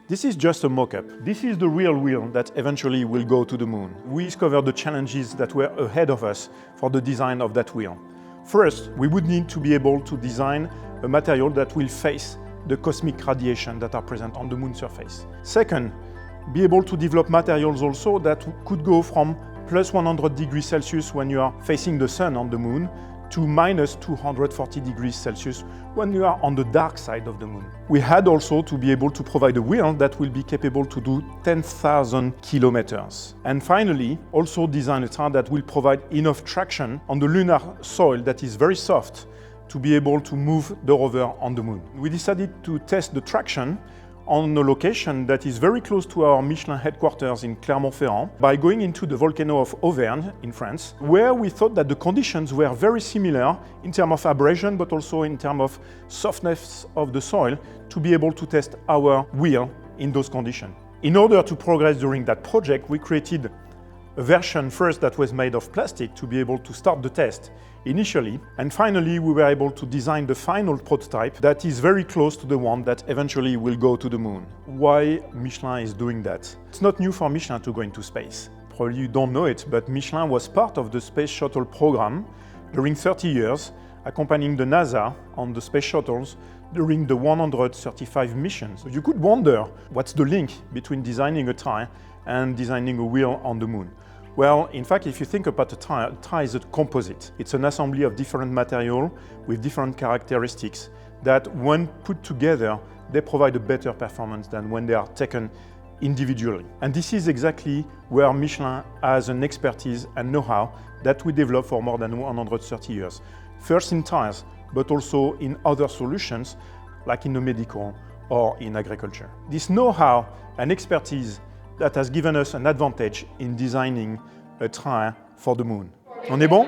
This is just a mock-up. This is the real wheel that eventually will go to the moon. We discovered the challenges that were ahead of us for the design of that wheel. First, we would need to be able to design a material that will face the cosmic radiation that are present on the moon surface. Second, be able to develop materials also that could go from plus 100 degrees Celsius when you are facing the sun on the moon to minus 240 degrees Celsius when you are on the dark side of the moon. We had also to be able to provide a wheel that will be capable to do 10,000 kilometers. And finally, also design a tire that will provide enough traction on the lunar soil that is very soft to be able to move the rover on the moon. We decided to test the traction on a location that is very close to our Michelin headquarters in Clermont-Ferrand by going into the volcano of Auvergne in France, where we thought that the conditions were very similar in terms of abrasion, but also in terms of softness of the soil to be able to test our wheel in those conditions. In order to progress during that project, we created a version first that was made of plastic to be able to start the test initially, and finally we were able to design the final prototype that is very close to the one that eventually will go to the moon. Why Michelin is doing that? It's not new for Michelin to go into space. Probably you don't know it, but Michelin was part of the space shuttle program during 30 years, accompanying the NASA on the space shuttles during the 135 missions. So you could wonder what's the link between designing a tire and designing a wheel on the moon. Well, in fact, if you think about a tire is a composite. It's an assembly of different material with different characteristics that when put together, they provide a better performance than when they are taken individually. And this is exactly where Michelin has an expertise and know-how that we developed for more than 130 years. First in tires, but also in other solutions, like in the medical or in agriculture. This know-how and expertise that has given us an advantage in designing a tire for the moon. On est bon?